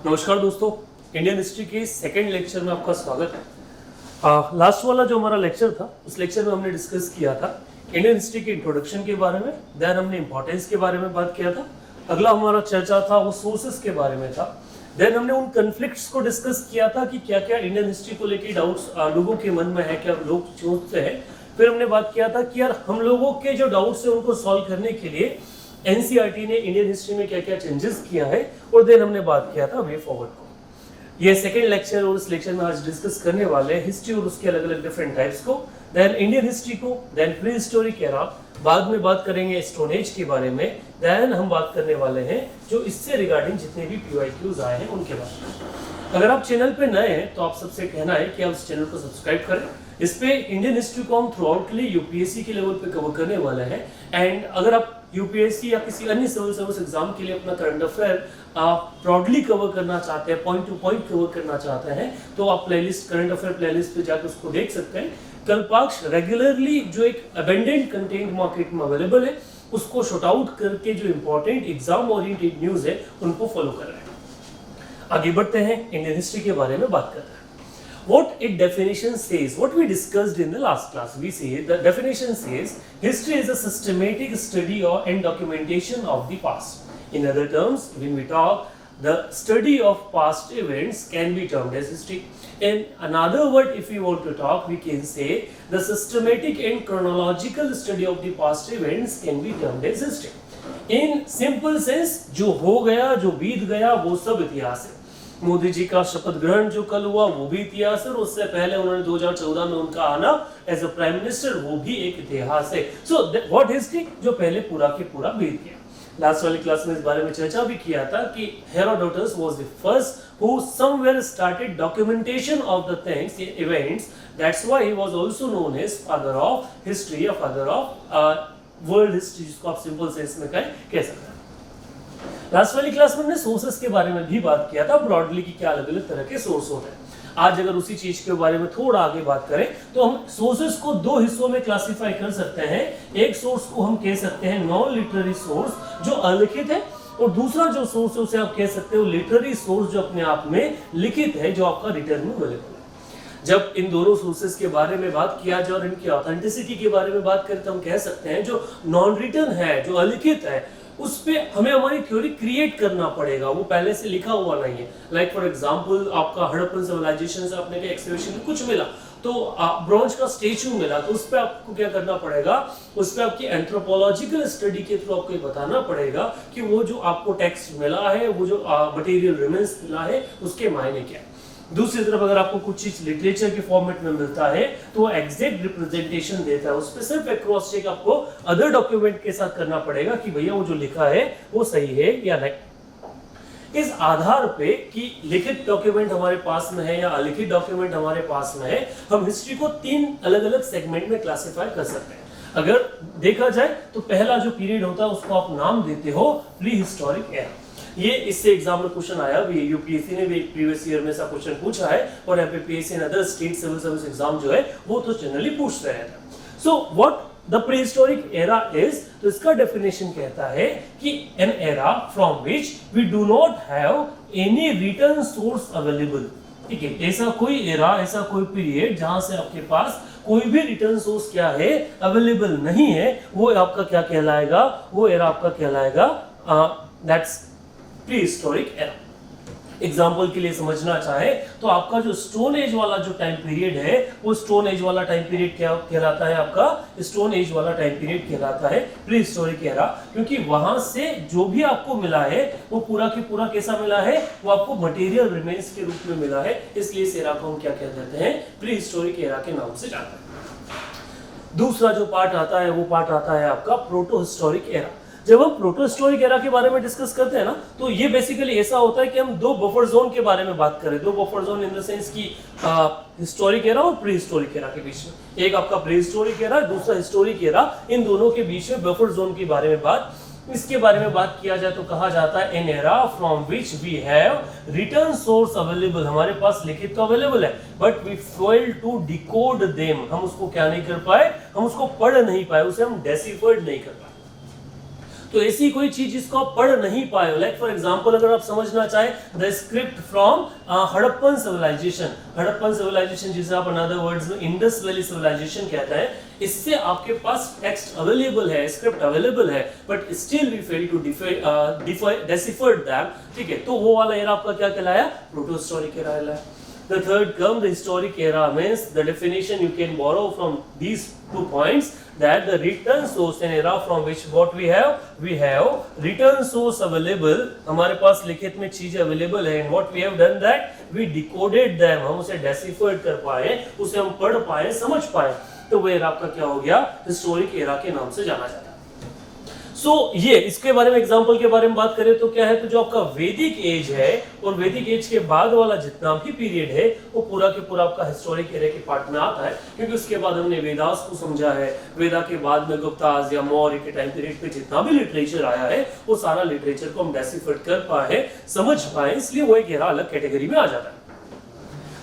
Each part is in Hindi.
नमस्कार दोस्तों, इंडियन हिस्ट्री के सेकंड लेक्चर में आपका स्वागत है। लास्ट वाला जो हमारा लेक्चर था, उस लेक्चर में हमने डिस्कस किया था इंडियन हिस्ट्री के इंट्रोडक्शन के बारे में, देन हमने इंपॉर्टेंस के बारे में बात किया था। अगला हमारा चर्चा था वो सोर्सेस के बारे में था। देन हमने उन कन्फ्लिक्ट्स को डिस्कस किया था कि क्या क्या इंडियन हिस्ट्री को लेकर डाउट्स लोगों के मन में है, क्या लोग सोचते हैं। फिर हमने बात किया था कि यार हम लोगों के जो डाउट्स है उनको सॉल्व करने के लिए एनसीईआरटी ने इंडियन हिस्ट्री में क्या क्या चेंजेस किया है, और देन हमने बात किया था वे फॉरवर्ड को। ये सेकंड लेक्चर, और इस लेक्चर में आज डिस्कस करने वाले हैं हिस्ट्री और उसके अलग अलग डिफरेंट टाइप्स को, देन इंडियन हिस्ट्री को, देन प्री हिस्टोरिक एरा, बाद में बात करेंगे स्टोन एज के बारे में, देन हम बात करने वाले हैं जो इससे रिगार्डिंग जितने भी पीवाईक्यूज आए हैं उनके बारे में। अगर आप चैनल पे नए हैं तो आप सबसे कहना है कि आप इस चैनल को सब्सक्राइब करें। इस पे इंडियन हिस्ट्री को हम थ्रू आउट के लिए यूपीएससी के लेवल पे कवर करने वाले हैं, एंड अगर आप यूपीएससी या किसी अन्य सिविल सर्विस एग्जाम के लिए अपना करंट अफेयर ब्रॉडली कवर करना चाहते हैं, पॉइंट टू पॉइंट कवर करना चाहते हैं, तो आप प्लेलिस्ट, करंट अफेयर प्लेलिस्ट पे जाकर उसको देख सकते हैं। कल्पाक्ष रेगुलरली जो एक अबेंडेंट कंटेंट मार्केट में अवेलेबल है उसको शॉर्ट आउट करके जो इंपॉर्टेंट एग्जाम ओरिएंटेड न्यूज है उनको फॉलो कर रहे हैं। आगे बढ़ते हैं, इंडियन हिस्ट्री के बारे में बात करते हैं। What its definition says, what we discussed in the last class, we say the definition says history is a systematic study or and documentation of the past. In other terms, when we talk, the study of past events can be termed as history. In another word, if we want to talk, we can say the systematic and chronological study of the past events can be termed as history. In simple sense, जो हो गया, जो बीत गया, वो सब इतिहास है। मोदी जी का शपथ ग्रहण जो कल हुआ वो भी इतिहास है, और उससे पहले उन्होंने 2014 में उनका आना एज अ प्राइम मिनिस्टर वो भी एक इतिहास है। सो व्हाट हिस्ट्री, जो पहले पूरा के पूरा बीत गया। लास्ट वाली क्लास में इस बारे में चर्चा भी किया था कि Herodotus was the first who somewhere started documentation of the things, events, that's why he was also known as father of history या फादर ऑफ वर्ल्ड हिस्ट्री, जिसको आप सिंपल सेंस में कह सकते हैं। लास्ट वाली क्लास में हमने सोर्सेस के बारे में भी बात किया था ब्रॉडली की क्या अलग अलग तरह के सोर्स होते हैं। आज अगर उसी चीज के बारे में थोड़ा आगे बात करें तो हम सोर्सेस को दो हिस्सों में क्लासिफाई कर सकते हैं। एक सोर्स को हम कह सकते हैं नॉन लिटरेरी सोर्स जो अलिखित है, और दूसरा जो सोर्स है उसे आप कह सकते हो लिटरेरी सोर्स जो अपने आप में लिखित है, जो आपका रिटर्न में अवेलेबल है। जब इन दोनों सोर्सेस के बारे में बात किया जाए और इनकी ऑथेंटिसिटी के बारे में बात करें तो हम कह सकते हैं जो नॉन रिटन है, जो अलिखित है, उस पे हमें हमारी थ्योरी क्रिएट करना पड़ेगा, वो पहले से लिखा हुआ नहीं है। लाइक फॉर एग्जांपल, आपका हड़प्पन सिविलाइजेशन से आपने क्या एक्सकवेशन में कुछ मिला, तो ब्रॉन्ज का स्टेचू मिला, तो उस पे आपको क्या करना पड़ेगा, उस पे आपकी एंथ्रोपोलॉजिकल स्टडी के थ्रू आपको बताना पड़ेगा कि वो जो आपको टेक्स्ट मिला है, वो जो मटेरियल रिमेन्स मिला है, उसके मायने क्या है। दूसरी तरफ अगर आपको कुछ चीज लिटरेचर के फॉर्मेट में मिलता है तो वो एग्जैक्ट रिप्रेजेंटेशन देता है, उस पर सिर्फ एक क्रॉस चेक आपको अदर डॉक्यूमेंट के साथ करना पड़ेगा कि भैया वो जो लिखा है वो सही है या नहीं। इस आधार पे कि लिखित डॉक्यूमेंट हमारे पास में है या अलिखित डॉक्यूमेंट हमारे पास में है, हम हिस्ट्री को तीन अलग अलग सेगमेंट में क्लासिफाई कर सकते हैं। अगर देखा जाए तो पहला जो पीरियड होता है उसको आप नाम देते हो प्री हिस्टोरिक एरा। ये इससे एग्जाम में क्वेश्चन आया भी, यूपीएससी ने भी प्रीवियस ईयर में ऐसा क्वेश्चन पूछा है, और MPPSC and other state civil service exam जो है वो तो जनरली पूछते हैं। So what the prehistoric era is, तो इसका डेफिनेशन कहता है कि an era from which we do not have any written source available. ठीक है, ऐसा कोई एरा, ऐसा कोई पीरियड जहां से आपके पास कोई भी रिटर्न सोर्स क्या है अवेलेबल नहीं है, वो आपका क्या कहलाएगा, वो एरा आपका कहलाएगा that's pre historic era. Example के लिए समझना चाहे तो आपका जो स्टोन एज वाला जो टाइम पीरियड है, वो स्टोन एज वाला टाइम पीरियड क्या कहलाता है, आपका स्टोन एज वाला टाइम पीरियड कहलाता है प्री हिस्टोरिक एरा, क्योंकि वहां से जो भी आपको मिला है वो पूरा के पूरा कैसा मिला है, वो आपको मटेरियल रिमेन्स के रूप में मिला है, इसलिए इस एरा को हम क्या कह देते हैं, प्री हिस्टोरिक एरा के नाम से जानते हैं। दूसरा जो पार्ट आता है वो पार्ट आता है आपका प्रोटो हिस्टोरिक एरा। जब हम प्रोटो हिस्टोरिक एरा के बारे में डिस्कस करते हैं ना, तो ये बेसिकली ऐसा होता है कि हम दो बफर जोन के बारे में बात करें। दो buffer zone in the sense की हिस्टोरिक एरा और प्री हिस्टोरिक एरा के बीच में, एक आपका प्री हिस्टोरिक एरा, दूसरा हिस्टोरिक एरा, इन दोनों के बीच में बफर जोन के बारे में इसके बारे में बात किया जाए तो कहा जाता है an era from which we have written source available. हमारे पास लिखित तो अवेलेबल है, but we fail to decode them. हम उसको क्या नहीं कर पाए, हम उसको पढ़ नहीं पाए, उसे हम डेसिफर्ड नहीं कर पाए। तो ऐसी कोई चीज जिसको आप पढ़ नहीं पाए, लाइक फॉर एग्जांपल अगर आप समझना चाहे the script from Harappan civilisation, Harappan civilisation जिसे आप अनदर वर्ड्स में इंडस वैली सिविलाइजेशन कहते हैं, इससे आपके पास टेक्स्ट अवेलेबल है, स्क्रिप्ट अवेलेबल है, but still we fail to decipher them, ठीक है, तो वो वाला एरा आपका क्या कहलाया, प्रोटोहिस्टोरिक एरा है। The third term, the historic era, means the definition you can borrow from these 2 points, that the written source an era from which what we have written source available, हमारे पास लिखित में चीजें available है, and what we have done that we decoded them, हम उसे decipher कर पाए, उसे हम पढ़ पाए, समझ पाए, तो वो एरा आपका क्या हो गया, हिस्टोरिक एरा के नाम से जाना जाता है। ये इसके बारे में एग्जांपल के बारे में बात करें तो क्या है, तो जो आपका वैदिक एज है और वैदिक एज के बाद वाला जितना भी पीरियड है वो पूरा के पूरा आपका हिस्टोरिक एरा के पार्ट में आता है, क्योंकि उसके बाद हमने वेदास को समझा है, वेदा के बाद में गुप्ताज या मौर्य के टाइम पीरियड पे जितना भी लिटरेचर आया है वो सारा लिटरेचर को हम डेसिफर कर पाए, समझ पाए, इसलिए वो एक एरा अलग कैटेगरी में आ जाता है।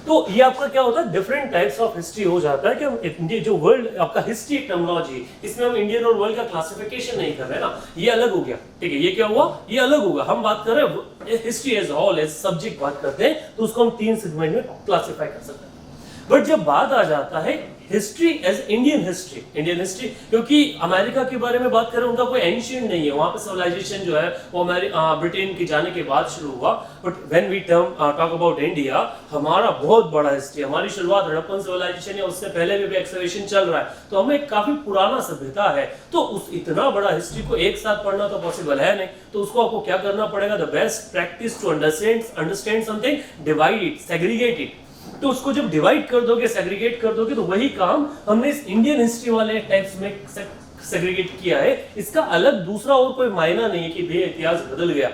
तो ये आपका क्या होता है, डिफरेंट टाइप्स ऑफ हिस्ट्री हो जाता है कि हम जो वर्ल्ड आपका हिस्ट्री टर्मिनोलॉजी, इसमें हम इंडियन और वर्ल्ड का क्लासिफिकेशन नहीं कर रहे ना, ये अलग हो गया, ठीक है, ये क्या हुआ, ये अलग होगा, हम बात कर रहे हैं history as whole, as subject बात करते हैं, तो उसको हम 3 सेगमेंट में क्लासिफाई कर सकते हैं। बट जब बात आ जाता है हिस्ट्री एज इंडियन हिस्ट्री, क्योंकि अमेरिका के बारे में बात करें, उनका कोई एंशिएंट नहीं है, वहां पे सिविलाइजेशन जो है वो ब्रिटेन के जाने के बाद शुरू हुआ, but when we talk about India, हमारा बहुत बड़ा हिस्ट्री, हमारी शुरुआत हड़प्पन सिविलाइजेशन या उससे पहले भी एक्सकवेशन चल रहा है, तो हमें काफी पुराना सभ्यता है, तो उस इतना बड़ा हिस्ट्री को एक साथ पढ़ना तो पॉसिबल है नहीं, तो उसको आपको क्या करना पड़ेगा, the best practice to understand something, divide it, segregate it, तो उसको जब डिवाइड कर दोगे, सेग्रीगेट कर दोगे, तो वही काम हमने इस इंडियन हिस्ट्री वाले टाइप्स में सेग्रीगेट किया है। इसका अलग दूसरा और कोई मायना नहीं है कि भैया इतिहास बदल गया,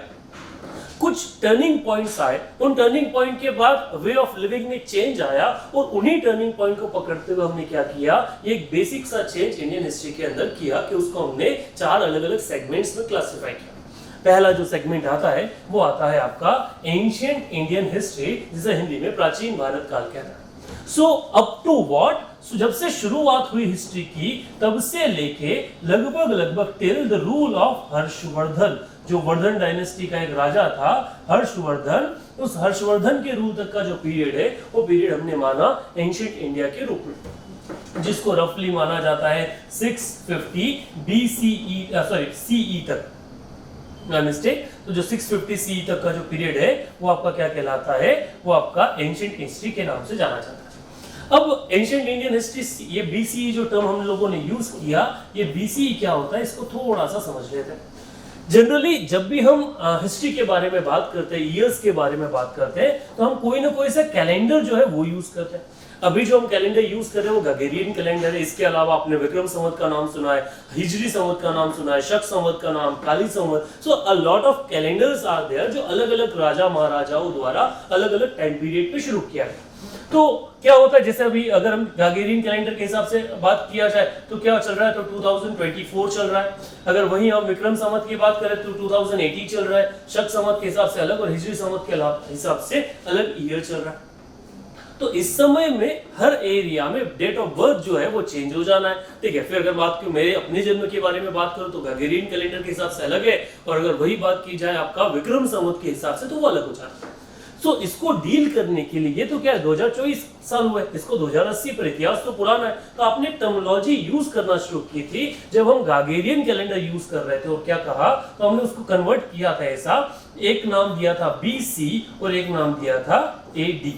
कुछ टर्निंग पॉइंट्स आए, उन टर्निंग पॉइंट के बाद वे ऑफ लिविंग में चेंज आया, और उन्हीं टर्निंग पॉइंट को पकड़ते हुए हमने क्या किया, ये एक बेसिक सा चेंज इंडियन हिस्ट्री के अंदर किया कि उसको हमने 4 अलग अलग सेगमेंट्स में क्लासिफाई किया। पहला जो सेगमेंट आता है वो आता है आपका एंशिएंट इंडियन हिस्ट्री, जिसे हिंदी में प्राचीन भारत काल कहते हैं। सो अप टू व्हाट, जब से शुरुआत हुई हिस्ट्री की, तब से लेके लगभग till the rule of Harshvardhan, जो वर्धन डायनेस्टी का एक राजा था हर्षवर्धन, उस हर्षवर्धन के रूल तक का जो पीरियड है वो पीरियड हमने माना एंशिएंट इंडिया के रूप में, जिसको रफली माना जाता है 650 BCE CE तक, मिस्टेक, तो जो 650 CE तक का जो पीरियड है वो आपका क्या कहलाता है, वो आपका एंशिएंट हिस्ट्री के नाम से जाना जाता है। अब एंशिएंट इंडियन हिस्ट्री, ये BCE जो टर्म हम लोगों ने यूज किया, ये BCE क्या होता है, इसको थोड़ा सा समझ लेते हैं। जनरली जब भी हम हिस्ट्री के बारे में बात करते हैं, ईयर्स के बारे में बात करते हैं, तो हम कोई ना कोई सा कैलेंडर जो है वो यूज करते हैं। अभी जो हम कैलेंडर यूज कर रहे हैं वो गगेरियन कैलेंडर है, इसके अलावा आपने विक्रम संवत का नाम सुना है, हिजरी संवत का नाम सुना है, शक संवत का नाम, Kali Samvat, so a lot of calendars are there जो अलग अलग राजा महाराजाओं द्वारा अलग अलग टाइम पीरियड पे शुरू किया गया। तो क्या होता है, जैसे अभी अगर हम गगेरियन कैलेंडर के हिसाब से बात किया जाए तो क्या चल रहा है, तो 2024 चल रहा है। अगर वहीं हम विक्रम संवत की बात करें तो 2080 चल रहा है, शक संवत के हिसाब से अलग और हिजरी संवत के हिसाब से अलग ईयर चल रहा है। तो इस समय में हर एरिया में डेट ऑफ बर्थ जो है वो चेंज हो जाना है, ठीक है। फिर अगर बात करूं मेरे अपने जन्म के बारे में बात करूं तो गगेरियन कैलेंडर के हिसाब से अलग है, और अगर वही बात की जाए आपका विक्रम संवत के हिसाब से तो वो अलग हो जाता है। सो इसको डील करने के लिए तो क्या है, 2024 साल हुआ है, इसको 2080 पर, इतिहास तो पुराना है, तो आपने टर्मिनोलॉजी यूज करना शुरू की थी जब हम गगेरियन कैलेंडर यूज कर रहे थे। और क्या कहा, तो हमने उसको कन्वर्ट किया था ऐसा, एक नाम दिया था BC और एक नाम दिया था AD।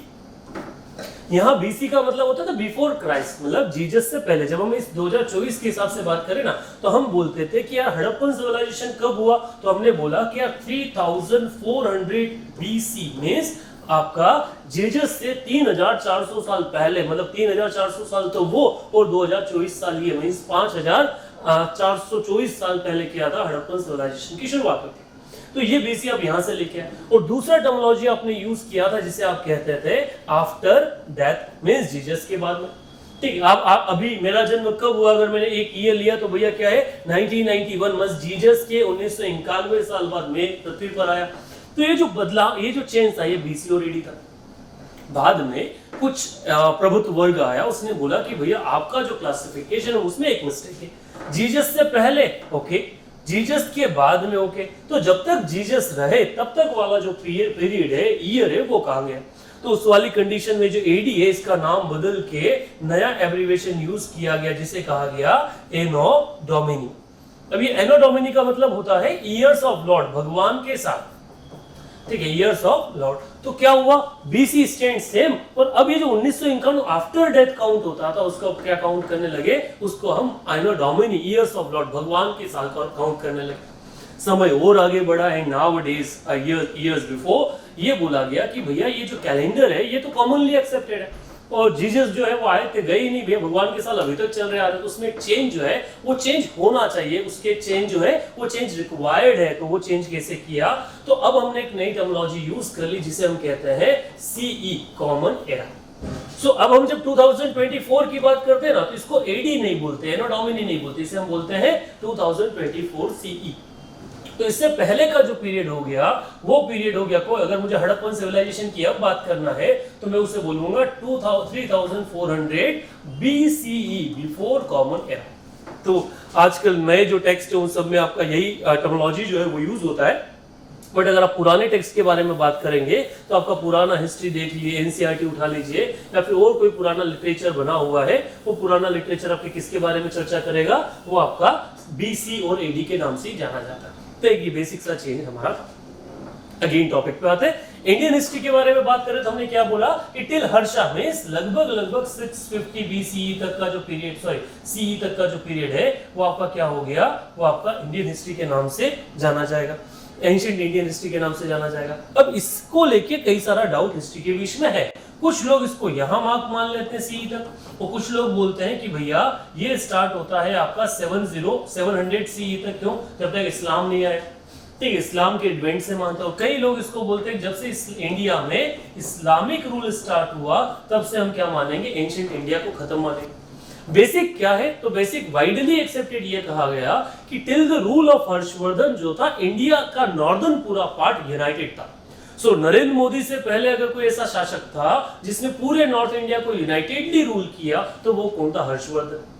यहाँ BC का मतलब होता था बिफोर क्राइस्ट, मतलब जीसस से पहले। जब हम इस 2024 के हिसाब से बात करें ना, तो हम बोलते थे कि यार हड़प्पन सिविलाइजेशन कब हुआ, तो हमने बोला कि यार 3400 BC मींस आपका जीसस से 3400 साल पहले, मतलब 3400 साल तो वो, और 2024 साल ये मींस 5424 साल पहले किया था हड़प्पन सिविलाइजेशन की शुरुआत होती। तो ये BC आप यहां से लेके आए। और दूसरा टर्मिनोलॉजी आपने यूज किया था जिसे आप कहते थे आफ्टर डेथ मींस जीसस के बाद में, ठीक है। आप अभी मेरा जन्म कब हुआ, अगर मैंने एक ईयर लिया तो भैया क्या है 1991 मींस जीसस के 1991 साल बाद में पृथ्वी पर आया। तो ये जो बदलाव, ये जो चेंज था, ये BC और AD था। बाद में कुछ प्रभुत्व वर्ग आया, उसने बोला कि भैया आपका जो क्लासिफिकेशन है उसमें एक मिस्टेक है, जीसस से पहले ओके जीसस के बाद में ओके, तो जब तक जीसस रहे तब तक वाला जो पीरियड है, ईयर है, वो कहाँ गया? तो उस वाली कंडीशन में जो एडी है, इसका नाम बदल के नया एब्रिविएशन यूज किया गया जिसे कहा गया एनो डोमिनी। अब ये एनो डोमिनी का मतलब होता है ईयर्स ऑफ लॉर्ड, भगवान के साथ, ठीक है, ईयर्स ऑफ लॉर्ड। तो क्या हुआ, बीसी स्टैंड सेम, और अब ये जो 1951 आफ्टर डेथ काउंट होता था उसको क्या काउंट करने लगे, उसको हम एनो डोमिनी, ईयर्स ऑफ लॉर्ड, भगवान के साथ काउंट करने लगे। समय और आगे बढ़ा है, नाउअडेज ईयर्स बिफोर ये बोला गया कि भैया ये जो कैलेंडर है ये तो कॉमनली एक्सेप्टेड है, और जीसस जो है वो आए थे, गए ही नहीं भैया, भगवान के साल अभी तक चल रहे आ रहे, तो उसमें चेंज जो है वो चेंज होना चाहिए, उसके चेंज जो है वो चेंज रिक्वायर्ड है। तो वो चेंज कैसे किया, तो अब हमने एक नई टर्मिनोलॉजी यूज कर ली जिसे हम कहते हैं सीई, कॉमन एरा। सो अब हम जब 2024 की बात करते हैं ना, तो इसको एडी नहीं बोलते, एनो डोमिनी नहीं बोलते, इसे हम बोलते हैं 2024 सीई। तो इससे पहले का जो पीरियड हो गया वो पीरियड हो गया, कोई अगर मुझे हड़प्पन सिविलाइजेशन की अब बात करना है तो मैं उसे बोलूंगा 3400 बीसीई, बिफोर कॉमन एरा। तो आजकल नए जो टेक्स्ट है उन सब में आपका यही टर्मिनोलॉजी जो है वो यूज होता है। बट अगर आप पुराने टेक्स्ट के बारे में बात करेंगे तो आपका पुराना हिस्ट्री देख लीजिए, एनसीईआरटी उठा लीजिए, या फिर और कोई पुराना लिटरेचर बना हुआ है, वो पुराना लिटरेचर आपके किसके बारे में चर्चा करेगा, वो आपका बीसी और एडी के नाम से जाना जाता है। तो एक ये बेसिक सा चेंज हमारा था। अगेन टॉपिक पे आते हैं, इंडियन हिस्ट्री के बारे में बात करें तो हमने क्या बोला कि टिल हर्षा में लगभग 650 बीसीई तक का जो पीरियड, सॉरी सीई तक का जो पीरियड है वो आपका क्या हो गया, वो आपका इंडियन हिस्ट्री के नाम से जाना जाएगा, एंशिएंट इंडियन हिस्ट्री के नाम से जाना जाएगा। अब इसको लेके कई सारा डाउट हिस्ट्री के बीच में है, कुछ लोग इसको यहां मार्क मान लेते हैं सीई तक, और कुछ लोग बोलते हैं कि भैया ये स्टार्ट होता है आपका 700 सीई तक। क्यों, जब तक इस्लाम नहीं आया, ठीक, इस्लाम के एडवेंट से मानता हूं। कई लोग इसको बोलते हैं जब से इंडिया में इस्लामिक रूल स्टार्ट हुआ तब से हम क्या मानेंगे, एंशिएंट इंडिया को खत्म मानेंगे। बेसिक क्या है, तो बेसिक वाइडली एक्सेप्टेड ये कहा गया कि till the rule of Harshvardhan जो था, इंडिया का नॉर्दर्न पूरा पार्ट यूनाइटेड था। सो नरेंद्र मोदी से पहले अगर कोई ऐसा शासक था जिसने पूरे नॉर्थ इंडिया को यूनाइटेडली रूल किया तो वो कौन था, हर्षवर्धन।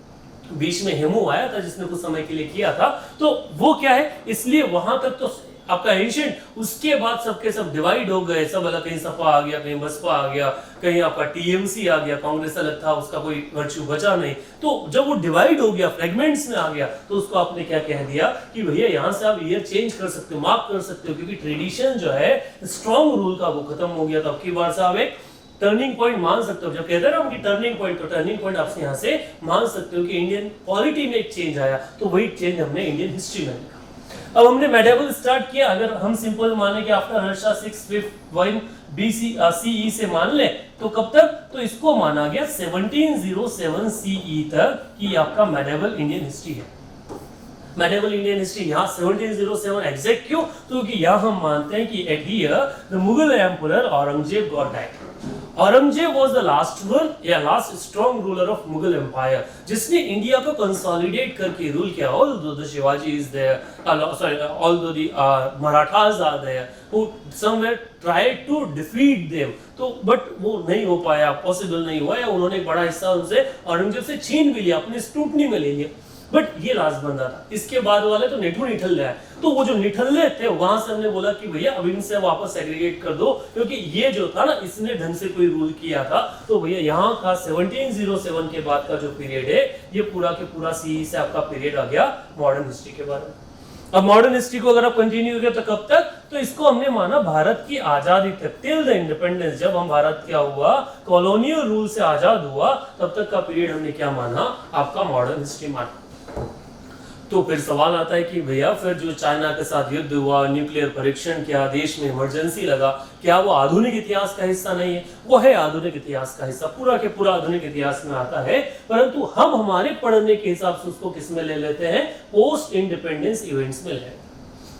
बीच में हेमू आया था जिसने कुछ समय के लिए किया था, तो वो क्या है, इसलिए वहां तक तो आपका एंशिएंट, उसके बाद सबके सब डिवाइड हो गए, सब अलग, कहीं सपा आ गया, कहीं बसपा आ गया, कहीं आपका टीएमसी आ गया, कांग्रेस अलग था, उसका कोई वर्च्यू बचा नहीं। तो जब वो डिवाइड हो गया, फ्रेगमेंट्स में आ गया, तो उसको आपने क्या कह दिया कि भैया यहाँ से आप ईयर चेंज कर सकते हो, मार्क कर सकते हो, क्योंकि ट्रेडिशन जो है स्ट्रॉन्ग रूल का वो खत्म हो गया था। अब की बार से आप एक टर्निंग पॉइंट मान सकते हो, जब कहते हैं ना कि टर्निंग पॉइंट, तो टर्निंग पॉइंट आप यहाँ से मान सकते हो कि इंडियन पॉलिटी में एक चेंज आया, तो वही चेंज हमने इंडियन हिस्ट्री में देखा। अब हमने मेडिवल स्टार्ट किया, अगर हम सिंपल माने कि आफ्टर हर्षा 651 बीसी सीई से मान ले, तो कब तक, तो इसको माना गया 1707 सीई तक कि आपका मेडिवल इंडियन हिस्ट्री है। मेडिवल इंडियन हिस्ट्री यहाँ 1707 एग्जैक्ट क्यों, क्योंकि यहाँ हम मानते हैं कि eight here the Mughal emperor Aurangzeb got died. Aurangzeb was the last one, या last strong ruler of Mughal Empire, जिसने इंडिया को कंसोलिडेट करके रूल किया। Although the Shivaji is there, although the Marathas are there, who somewhere tried to defeat them, तो बट वो नहीं हो पाया, पॉसिबल नहीं हुआ, या उन्होंने एक बड़ा हिस्सा उनसे औरंगजेब से छीन भी लिया, अपने स्क्रूटनी में ले लिया, बट ये लास्ट बंदा था। इसके बाद वाले तो नेठू निठल्ले है, तो वो जो निठल्ले थे वहां से हमने बोला कि भैया अब इनसे वापस सेग्रीगेट कर दो, क्योंकि ये जो था ना इसने ढंग से कोई रूल किया था। तो भैया यहाँ का 1707 के बाद का जो पीरियड है ये पूरा के पूरा सीई से आपका पीरियड आ गया मॉडर्न हिस्ट्री के बारे में। अब मॉडर्न हिस्ट्री को अगर आप कंटिन्यू करें तो कब तक, तो इसको हमने माना भारत की आजादी तक, टिल द इंडिपेंडेंस। जब हम भारत क्या हुआ, कॉलोनियल रूल से आजाद हुआ, तब तक का पीरियड हमने क्या माना, आपका मॉडर्न हिस्ट्री माना। तो फिर सवाल आता है कि भैया फिर जो चाइना के साथ युद्ध हुआ, न्यूक्लियर परीक्षण किया, देश में इमरजेंसी लगा, क्या वो आधुनिक इतिहास का हिस्सा नहीं है? वो है आधुनिक इतिहास का हिस्सा, पूरा के पूरा आधुनिक इतिहास में आता है, परंतु हम हमारे पढ़ने के हिसाब से उसको किस में ले लेते हैं, पोस्ट इंडिपेंडेंस इवेंट्स में ले।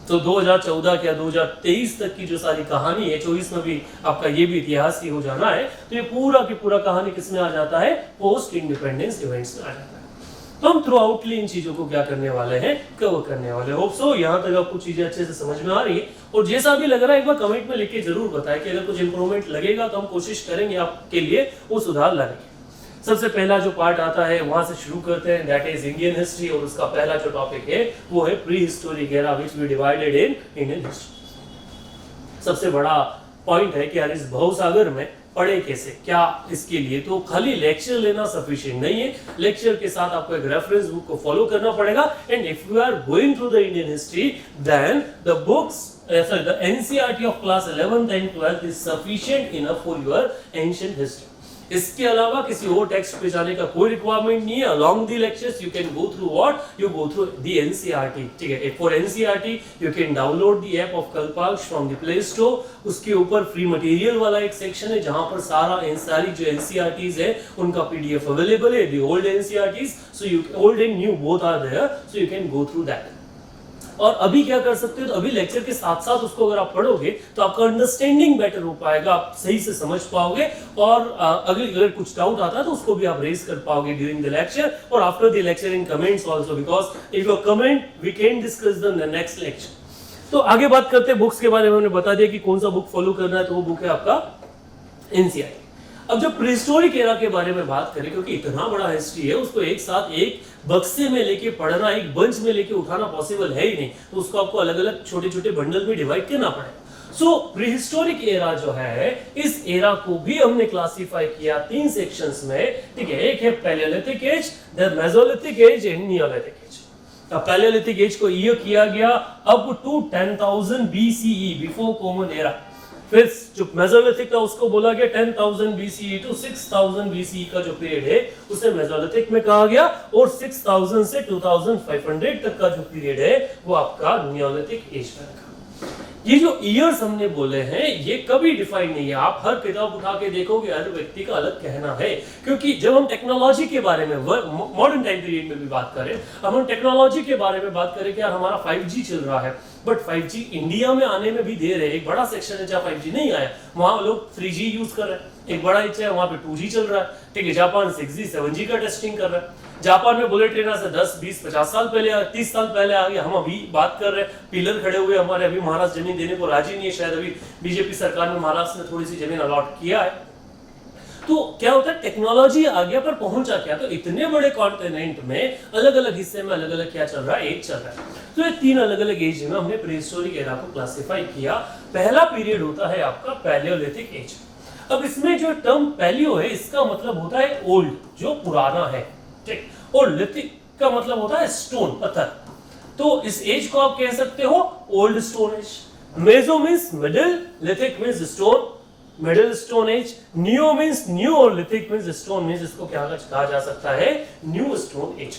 तो 2014 या 2023 तक की जो सारी कहानी है, 24 में भी आपका ये भी इतिहास ही हो जाना है, तो ये पूरा की पूरा कहानी किसमें आ जाता है, पोस्ट इंडिपेंडेंस इवेंट्स में आ जाता है। तो हम थ्रू आउटली इन चीजों को क्या करने वाले हैं, कवर करने वाले। होप सो यहाँ तक आपको चीजें अच्छे से समझ में आ रही है, और जैसा भी लग रहा है एक बार कमेंट में लिख के जरूर बताएं कि अगर कुछ इंप्रूवमेंट लगेगा तो हम कोशिश करेंगे आपके लिए वो सुधार लाने की। सबसे पहला जो पार्ट आता है वहां से शुरू करते हैं, दैट इज इंडियन हिस्ट्री, और उसका पहला जो टॉपिक है वो है prehistoric era which we divided in Indian history. सबसे बड़ा पॉइंट है कि यार इस भवसागर में पढ़े कैसे, क्या इसके लिए तो खाली लेक्चर लेना सफिशिएंट नहीं है, लेक्चर के साथ आपको एक रेफरेंस बुक को फॉलो करना पड़ेगा। And if you are going through the Indian history then the books the NCERT of class 11th and 12th is sufficient enough for your ancient history. इसके अलावा किसी और टेक्स्ट पे जाने का कोई रिक्वायरमेंट नहीं है। along the lectures you can go through what you go through the NCERT, ठीक है। for NCERT you can download the app of Kalpaksh from the Play Store। उसके ऊपर फ्री मटेरियल वाला एक सेक्शन है जहां पर सारी जो NCERTs है उनका PDF अवेलेबल है, the old NCERTs, so you old and new both are there, so you can go through that। और अभी क्या कर सकते हो, तो अभी लेक्चर के साथ साथ उसको अगर आप पढ़ोगे तो आपका अंडरस्टैंडिंग बेटर हो पाएगा, आप सही से समझ पाओगे, और अगर कुछ डाउट आता है तो उसको भी आप रेज कर पाओगे ड्यूरिंग द लेक्चर और after the lecture in comments also, because if you comment we can discuss the next lecture. तो आगे बात करते हैं बुक्स के बारे में। हमने बता दिया कि कौन सा बुक फॉलो करना है, तो वो बुक है आपका NCERT। अब जब प्रीहिस्टोरिक एरा के बारे में बात करें, क्योंकि इतना बड़ा हिस्ट्री है, उसको एक साथ एक बक्से में लेके पढ़ना, एक बंच में लेके उठाना पॉसिबल है ही नहीं, तो उसको आपको अलग अलग छोटे छोटे बंडल में डिवाइड करना पड़ेगा। सो प्रीहिस्टोरिक एरा जो है, इस एरा को भी हमने क्लासिफाई किया 3 सेक्शंस में, ठीक है। एक है palaeolithic age, then mesolithic age and neolithic age. अब पैलियोलिथिक एज को ईयर किया गया up to 10,000 BCE, before common era. फिर जो मेसोलिथिक था उसको बोला गया 10,000 BCE टू 6,000 BCE का जो पीरियड है उसे मेसोलिथिक में कहा गया, और 6,000 से 2,500 तक का जो पीरियड है वो आपका नियोलिथिक एज में रखा। ये जो ईयर्स हमने बोले हैं ये कभी डिफाइन नहीं है, आप हर किताब उठा के देखोगे हर व्यक्ति का अलग कहना है, क्योंकि जब हम टेक्नोलॉजी के बारे में मॉडर्न टाइम पीरियड में भी बात करें, अब हम टेक्नोलॉजी के बारे में बात करें कि यार हमारा 5G चल रहा है, बट 5G इंडिया में आने में भी देर है। एक बड़ा सेक्शन है जहाँ 5G नहीं आया, वहां लोग 3G यूज कर रहे हैं। एक बड़ा हिस्सा है वहां पे 2G चल रहा है, ठीक है। जापान 6G 7G का टेस्टिंग कर रहा है। जापान में बुलेट ट्रेन से 10 20 50 साल पहले 30 साल पहले आ गया, हम अभी बात कर रहे हैं, पिलर खड़े हुए हमारे, अभी महाराष्ट्र जमीन देने को राजी नहीं है, शायद अभी बीजेपी सरकार ने महाराष्ट्र में थोड़ी सी जमीन अलॉट किया है। तो क्या होता है, टेक्नोलॉजी आ गया पर पहुंचा क्या, तो इतने बड़े कॉन्टिनेंट में अलग अलग हिस्से में अलग अलग क्या चल रहा है, एज चल रहा है। तो ये 3 अलग अलग एज में हमने प्रीहिस्टोरिक एरा को क्लासिफाई किया। पहला पीरियड होता है आपका पैलियोलिथिक एज। अब इसमें जो टर्म पैलियो है इसका मतलब होता है ओल्ड, जो पुराना है, ठीक, और लिथिक का मतलब होता है स्टोन, पत्थर। तो इस एज को आप कह सकते हो old stone age. Meso means middle, lithic means stone, middle stone age. Neo means new, और लिथिक मींस स्टोन मींस इसको क्या कहा जा सकता है, न्यू स्टोन एज।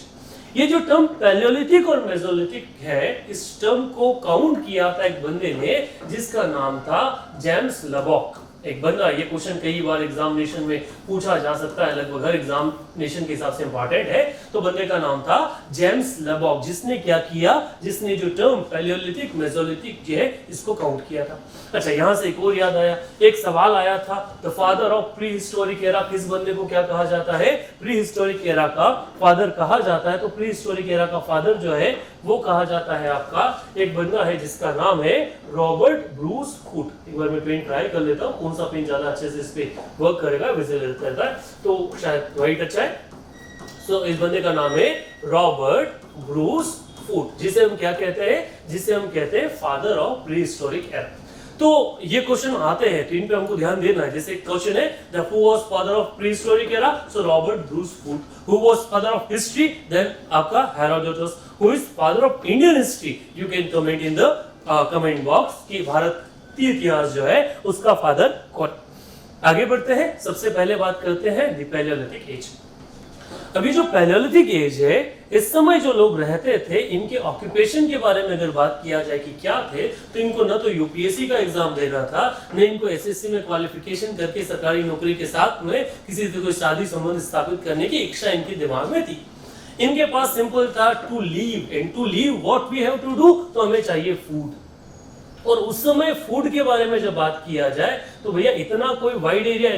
ये जो टर्म पैलियोलिथिक और मेसोलिथिक है, इस टर्म को काउंट किया था एक बंदे ने जिसका नाम था जेम्स लबॉक। एक बंदा, ये क्वेश्चन कई बार एग्जामिनेशन में पूछा जा सकता है, लगभग हर एग्जामिनेशन के हिसाब से इंपॉर्टेंट है। तो बंदे का नाम था जेम्स लबॉक, जिसने क्या किया, जिसने जो टर्म पैलियोलिथिक मेसोलिथिक जो है इसको काउंट किया था। अच्छा, यहां से एक और याद आया, एक सवाल आया था, the father of pre historic era, किस बंदे को क्या कहा जाता है, प्री हिस्टोरिक एरा का फादर कहा जाता है। तो प्री हिस्टोरिक एरा का फादर जो है वो कहा जाता है आपका एक बंदा है जिसका नाम है रॉबर्ट ब्रूस फूट। एक बार मैं पेन ट्राई कर लेता हूँ, कौन सा पेन ज्यादा अच्छे से इस पे वर्क करेगा, विजिबल करता है, तो शायद व्हाइट अच्छा है। सो इस बंदे का नाम है रॉबर्ट ब्रूस फूट, जिसे हम क्या कहते हैं, जिसे हम कहते हैं father of pre historic era. तो ये क्वेश्चन आते हैं, तो इन पे हमको ध्यान देना है। जैसे क्वेश्चन है the who was father of prehistoric era, so Robert Bruce Foote. Who was father of history, then आपका Herodotus. Who is father of Indian history, you can comment in the comment box कि भारतीय इतिहास जो है उसका फादर कौन। आगे बढ़ते हैं, सबसे पहले बात करते हैं द पैलियोलिथिक एज। अभी जो पैलियोलिथिक एज है, इस समय जो लोग रहते थे, इनके ऑक्यूपेशन के बारे में अगर बात किया जाए कि क्या थे, तो इनको न तो यूपीएससी का एग्जाम देना था, न इनको एसएससी में क्वालिफिकेशन करके सरकारी नौकरी के साथ में किसी से कोई शादी संबंध स्थापित करने की इच्छा इनके दिमाग में थी। इनके पास सिंपल था to live, and to live what we have to do, तो हमें चाहिए फूड। और उस समय फूड के बारे में जब बात किया जाए तो भैया इतना कोई वाइड एरिया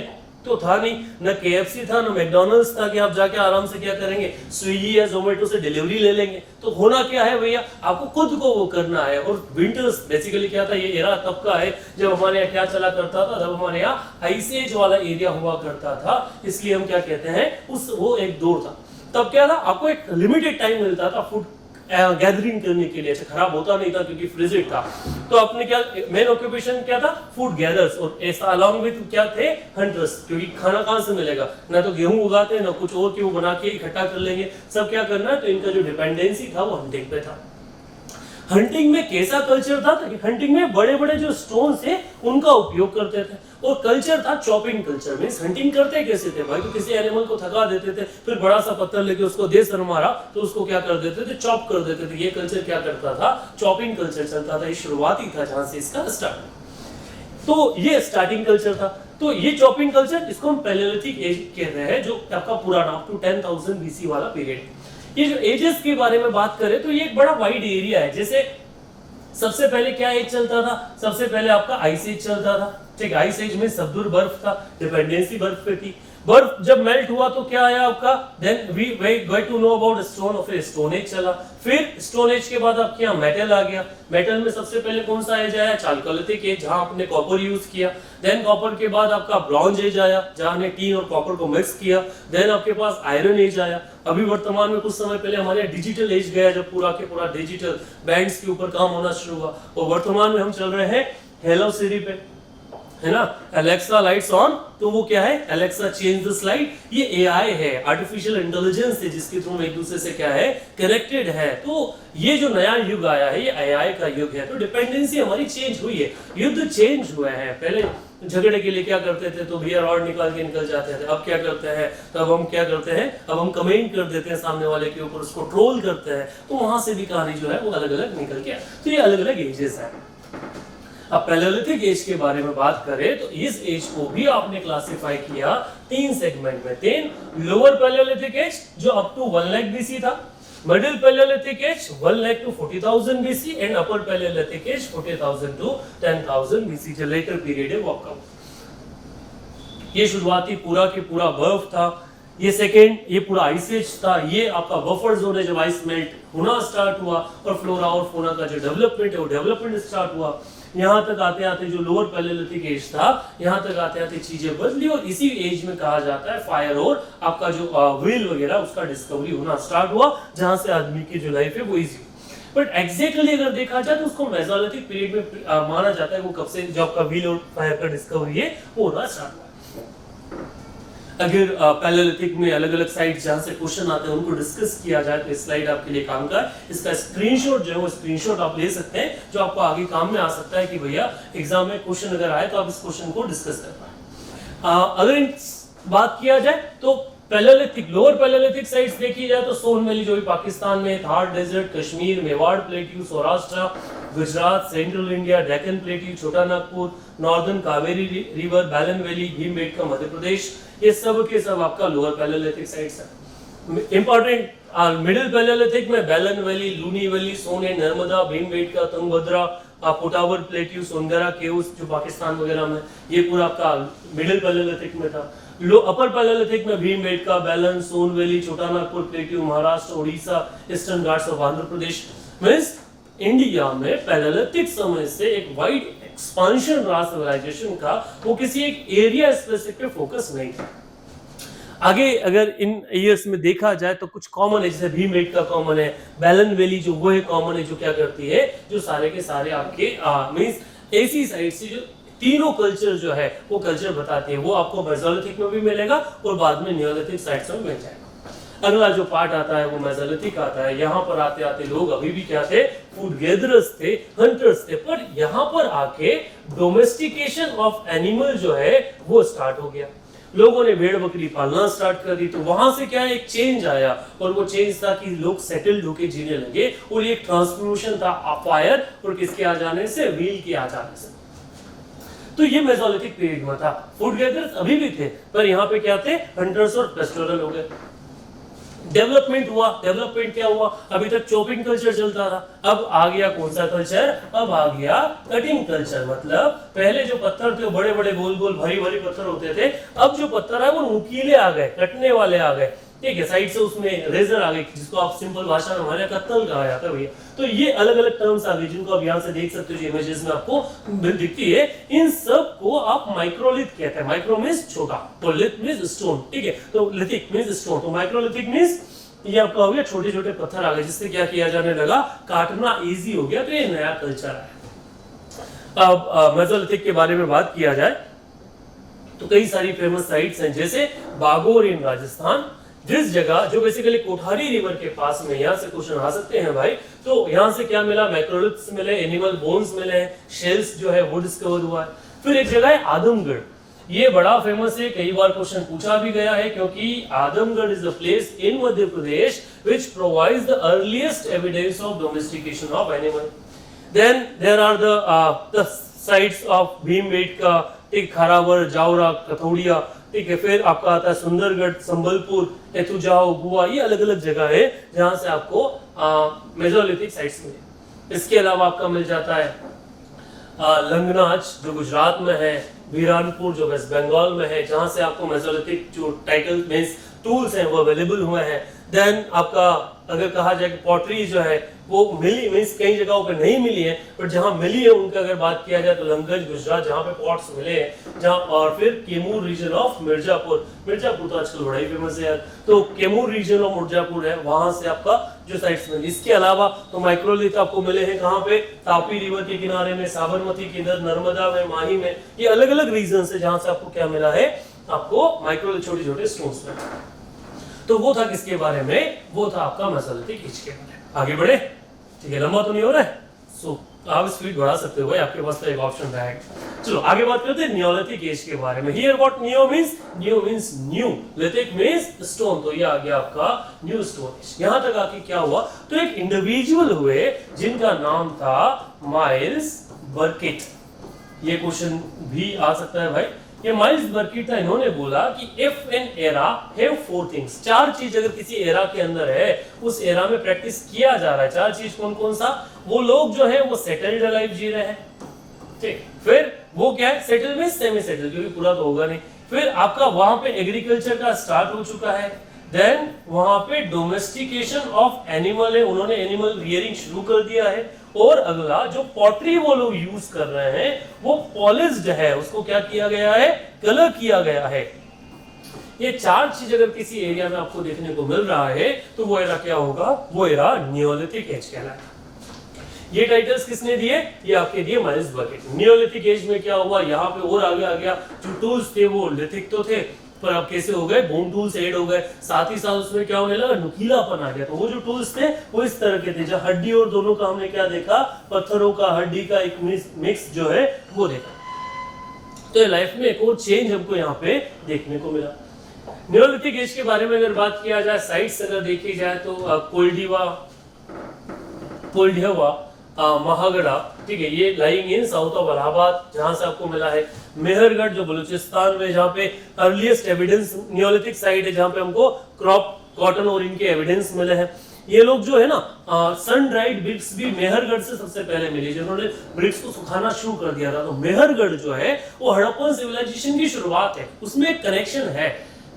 तो था नहीं, ना KFC था, ना मैकडॉनल्ड्स था कि आप जाके आराम से क्या करेंगे, स्विगी या जोमेटो से डिलीवरी ले लेंगे। तो होना क्या है भैया, आपको खुद को वो करना है। और विंटर्स बेसिकली क्या था, ये एरा तब का है जब हमारे यहाँ क्या चला करता था, जब हमारे यहाँ आइस एज वाला एरिया हुआ करता था, इसलिए हम क्या कहते हैं, उस वो एक दौर था। तब क्या था, आपको एक लिमिटेड टाइम मिलता था फूड गैदरिंग करने के लिए, खराब होता नहीं था क्योंकि फ्रिजिड था। तो आपने क्या, मेन ऑक्यूपेशन क्या था, फूड गैदर्स, और ऐसा अलॉन्ग विद क्या थे, हंटर्स, क्योंकि खाना कहां से मिलेगा, ना तो गेहूं उगाते ना कुछ और, क्यों बना के इकट्ठा कर लेंगे, सब क्या करना है। तो इनका जो डिपेंडेंसी था वो हंटिंग पे था। हंटिंग में कैसा कल्चर था, हंटिंग में बड़े बड़े जो स्टोन्स थे उनका उपयोग करते थे, और कल्चर था चॉपिंग कल्चर। मींस हंटिंग करते कैसे थे भाई, तो किसी एनिमल को थका देते थे, फिर बड़ा सा पत्थर लेके उसको दे सर मारा तो उसको क्या कर देते थे, चॉप कर देते थे। ये कल्चर क्या करता था, चॉपिंग कल्चर चलता था। ये शुरुआती था जहां से इसका स्टार्ट, तो ये स्टार्टिंग कल्चर था। तो ये चॉपिंग कल्चर, इसको हम पैलेलिथिक एज कहते हैं, जो आपका पुराना अप टू 10,000 BC वाला पीरियड। ये जो एजेस के बारे में बात करें तो ये एक बड़ा वाइड एरिया है। जैसे सबसे पहले क्या एज चलता था, सबसे पहले आपका आइस एज चलता था। ठीक, आइस एज में सब्दुर बर्फ था, डिपेंडेंसी बर्फ पे थी। बर्फ जब मेल्ट हुआ तो क्या आया आपका, then we get to know about stone of a stone age चला। फिर स्टोन एज के बाद आपके यहाँ मेटल आ गया। मेटल में सबसे पहले कौन सा एज आया, चालकोलिथिक एज, जहां आपने कॉपर यूज किया। देन कॉपर के बाद आपका ब्रॉन्ज एज आया, जहां ने टीन और कॉपर को मिक्स किया। देन आपके पास आयरन एज आया। अभी वर्तमान में कुछ समय पहले हमारे डिजिटल एज गया, जब पूरा के पूरा डिजिटल बैंड्स के ऊपर काम होना शुरू हुआ। और वर्तमान में हम चल रहे हैं हेलो सिरी पे, है ना, एलेक्सा लाइट्स ऑन, तो वो क्या है, एलेक्सा चेंज द स्लाइड। ये एआई है, आर्टिफिशियल इंटेलिजेंस है, जिसके थ्रू हम एक दूसरे से क्या है, कनेक्टेड है। तो ये जो नया युग आया है, ये एआई का युग है। तो डिपेंडेंसी हमारी चेंज हुई है, युद्ध चेंज हुआ है। पहले झगड़े के लिए क्या करते थे, तो भैया रॉड निकाल के निकल जाते थे। अब क्या करते हैं, तो अब हम क्या करते हैं, अब हम कमेंट कर देते हैं सामने वाले के ऊपर, उसको ट्रोल करते हैं। तो वहां से भी कहानी जो है वो अलग अलग निकल के, तो ये अलग अलग एजेस है। अब पैलेलिथिक एज के बारे में बात करें तो इस एज को भी आपने क्लासिफाई किया 3 सेगमेंट में। 3 लोअर पैलेलिथिक एज जो अप टू 1 लाख BC था, middle palaeolithic age 1 lakh to 40,000 BC, and upper palaeolithic age 40,000 to 10,000 BC। जो लेटर पीरियड है वो आपका, ये शुरुआती पूरा के पूरा बर्फ था। ये सेकेंड, ये पूरा आइस एज था। ये आपका बफर जोन है, जब आइस मेल्ट होना स्टार्ट हुआ और फ्लोरा और फौना का जो डेवलपमेंट है वो डेवलपमेंट स्टार्ट हुआ। यहाँ तक आते आते जो लोअर पैलेलिथिक एज था, यहाँ तक आते आते चीजें बदली, और इसी एज में कहा जाता है फायर और आपका जो व्हील वगैरह उसका डिस्कवरी होना स्टार्ट हुआ, जहां से आदमी की जो लाइफ है वो इजी। बट एग्जैक्टली अगर देखा जाए तो उसको मेसोलिथिक पीरियड में माना जाता है। वो कब से जो आपका व्हील और फायर का डिस्कवरी है वो होना स्टार्ट हुआ। अगर पैलेलिथिक में अलग अलग साइट्स जहां से क्वेश्चन आते हैं उनको डिस्कस किया जाए तो इस स्लाइड आपके लिए काम का है। इसका स्क्रीनशॉट जो है वो स्क्रीनशॉट आप ले सकते हैं, जो आपको आगे काम में आ सकता है कि भैया एग्जाम में क्वेश्चन अगर आए तो आप इस क्वेश्चन को डिस्कस कर पाए। अगर बात किया जाए तो पैलेलिथिक, लोअर पैलेलिथिक साइट्स देखी जाए तो सोन वैली जो भी पाकिस्तान में, Thar desert, Kashmir, Mewar plateau, Saurashtra, Gujarat, central India, Deccan plateau, Chota Nagpur, northern Kaveri river, Belan valley, Bhimbetka Madhya Pradesh, ये सब के सब आपका लोअर पैलेलिथिक साइट्स है। इंपॉर्टेंट मिडिल पैलेलिथिक में बैलन वैली, लूनी वैली, सोने, नर्मदा, भीमबेटका, तुंगभद्रा, पोटावर प्लेट्यू, सोनगरा केव्स जो पाकिस्तान वगैरह में, ये पूरा आपका मिडिल पैलेलिथिक में था। अपर पैलेलिथिक में भीमबेटका, बैलन, सोन वैली, छोटा Nagpur plateau, Maharashtra, Orissa, eastern Ghats of Andhra Pradesh. Means India में पैलेलिथिक समय से एक वाइड एक्सपांशन रहा सिविलाइजेशन का, वो किसी एक एरिया स्पेसिफिक पे फोकस नहीं था। आगे अगर इन ईयर्स में देखा जाए तो कुछ कॉमन है, जैसे भीमबेटका कॉमन है, बैलन वैली जो वो है कॉमन है, जो क्या करती है, जो सारे के सारे आपके मींस ऐसी साइड से जो तीनों कल्चर जो है वो कल्चर बताती है, वो आपको मेसोलिथिक में भी मिलेगा और बाद में नियोलिथिक साइट्स में मिल जाएगा। अगला जो पार्ट आता है वो मेसोलिथिक आता है। यहाँ पर आते आते लोग अभी भी क्या थे, फूड गैदरर्स थे, हंटर्स थे, पर यहाँ पर आके डोमेस्टिकेशन ऑफ एनिमल जो है वो स्टार्ट हो गया। लोगों ने भेड़ बकरी पालना स्टार्ट कर दी, तो वहां से क्या एक चेंज आया, और वो चेंज था कि लोग सेटल्ड होके जीने लगे, और ये ट्रांसफॉर्मेशन था फायर और किसके आ जाने से, व्हील के आ जाने से। तो ये मेसोलिथिक पीरियड में था। फूड गैदरर्स अभी भी थे, पर यहाँ पे क्या थे, हंटर्स और पेस्टोरल हो गए। डेवलपमेंट हुआ। डेवलपमेंट क्या हुआ, अभी तक चॉपिंग कल्चर चलता था, अब आ गया कौन सा कल्चर, अब आ गया कटिंग कल्चर। मतलब पहले जो पत्थर थे बड़े बड़े गोल गोल भारी भारी पत्थर होते थे, अब जो पत्थर है वो नुकीले आ गए, कटने वाले आ गए, ठीक है, साइड से उसमें रेजर आ गई, जिसको आप सिंपल भाषा में हमारे कत्तल कहा जाता है भैया। तो ये अलग अलग टर्म्स आ गई जिनको आप यहाँ से देख सकते हो, जो इमेजेस में आपको दिखती है। इन सब को आप माइक्रोलिथ कहते हैं। माइक्रो मींस छोटा और लिथ मींस स्टोन, ठीक है, तो लिथिक मींस स्टोन, तो माइक्रोलिथिक मींस ये आपका हो गया छोटे छोटे पत्थर आ गए, जिससे क्या किया जाने लगा, काटना इजी हो गया। तो ये नया कल्चर है। अब मेसोलिथिक के बारे में बात किया जाए तो कई सारी फेमस साइट्स हैं, जैसे बागोर इन राजस्थान, जिस जगह जो बेसिकली कोठारी रिवर के पास में, यहाँ से क्वेश्चन आ सकते हैं भाई। तो यहाँ से क्या मिला, मैक्रोलिथ्स मिले, एनिमल बोन्स मिले हैं, शेल्स जो है वो डिस्कवर हुआ है। फिर एक जगह है आदमगढ़, ये बड़ा फेमस है, कई बार क्वेश्चन पूछा भी गया है, क्योंकि Adamgarh is the place in Madhya Pradesh which provides the earliest evidence of domestication of animal. Then there are the sites of Bhimbetka, ठीक, खारावर, जावरा, कथौड़िया, ठीक है। फिर आपका आता है सुंदरगढ़, संबलपुर, एतुजाओ, गुआ, ये अलग अलग जगह है जहां से आपको मेसोलिथिक साइट्स मिले। इसके अलावा आपका मिल जाता है लंगनाच जो गुजरात में है, वीरानपुर जो वेस्ट बंगाल में है, जहां से आपको मेसोलिथिक जो टाइटल मींस टूल्स हैं वो अवेलेबल हुए हैं। देन आपका अगर कहा जाए कि पॉटरी जो है वो मिली, मींस कई जगहों पे नहीं मिली है, पर जहां मिली है उनका अगर बात किया जाए तो लंगज गुजरात जहां पे पॉट्स मिले हैं, जहां, और फिर केमूर रीजन ऑफ मिर्जापुर, मिर्जापुर तो आजकल बड़ा ही फेमस है यार, तो केमूर रीजन ऑफ मिर्जापुर है, वहां से आपका जो साइट्स मिली। इसके अलावा तो माइक्रोलिथ आपको मिले हैं कहां पे, तापी रिवर के किनारे में, साबरमती के इधर, नर्मदा में, माही में, ये अलग अलग रीजन है जहां से आपको क्या मिला है, आपको माइक्रोलिथ छोटे छोटे स्टोन्स में। तो वो था किसके बारे में, वो था आपका मेसोलिथिक एज के बारे में। आगे बढ़े, ठीक है, लंबा तो नहीं हो रहा है, सो आप स्पीड बढ़ा सकते हो भाई, आपके पास तो एक ऑप्शन रहेगा। चलो आगे बात करते हैं नियोलिथिक एज के बारे में। Here what neo means, neo means new, lithic means stone, तो ये आ गया आपका न्यू स्टोन एज। यहां तक आके क्या हुआ, तो एक इंडिविजुअल हुए जिनका नाम था माइल्स बर्किट। ये क्वेश्चन भी आ सकता है भाई, ये माइल्स बर्किट था, इन्होंने बोला कि if an era have four things, चार चीज अगर किसी एरा के अंदर है, उस एरा में प्रैक्टिस किया जा रहा है, चार चीज कौन कौन सा, वो लोग जो है वो सेटल्ड लाइफ जी रहे हैं, ठीक। फिर वो क्या है, सेटल में सेमी सेटल, क्योंकि पूरा तो होगा नहीं। फिर आपका वहां पे एग्रीकल्चर का स्टार्ट हो चुका है। देन वहां पे डोमेस्टिकेशन ऑफ एनिमल है, उन्होंने एनिमल रियरिंग शुरू कर दिया है। और अगला जो पॉटरी वो लोग यूज कर रहे हैं वो पॉलिश्ड है, उसको क्या किया गया है, कलर किया गया है। ये चार चीज अगर किसी एरिया में आपको देखने को मिल रहा है तो वो एरा क्या होगा, वो एरा नियोलिथिक एज कहलाएगा। ये टाइटल्स किसने दिए, ये आपके दिए माइल्स बर्किट। नियोलिथिक एज में क्या हुआ, यहाँ पे और आगे आ गया, जो टूल्स थे वो लिथिक तो थे, पर अब कैसे हो गए, बोन टूल्स ऐड हो गए, साथ ही साथ उसमें क्या होने लगा, नुकीलापन आ गया। तो वो जो टूल्स थे वो इस तरह के थे, जो हड्डी और दोनों का हमने क्या देखा, पत्थरों का हड्डी का एक मिक्स जो है वो देखा। तो लाइफ में एक और चेंज हमको यहाँ पे देखने को मिला। नियोलिथिक एज के बारे में अगर बात किया जाए, साइट्स अगर देखी जाए तो पोल्डिवा, महागढ़ा, ठीक है, ये lying in south of Allahabad, जहां से आपको मिला है। मेहरगढ़ जो बलूचिस्तान में, जहां पे अर्लीस्ट एविडेंस नियोलिथिक साइट है, जहां पे हमको क्रॉप कॉटन और इनके एविडेंस मिले हैं। ये लोग जो है ना, सन ड्राइड ब्रिक्स भी मेहरगढ़ से सबसे पहले मिली, जिन्होंने ब्रिक्स को सुखाना शुरू कर दिया था। तो मेहरगढ़ जो है वो हड़प्पन सिविलाइजेशन की शुरुआत है, उसमें एक कनेक्शन है।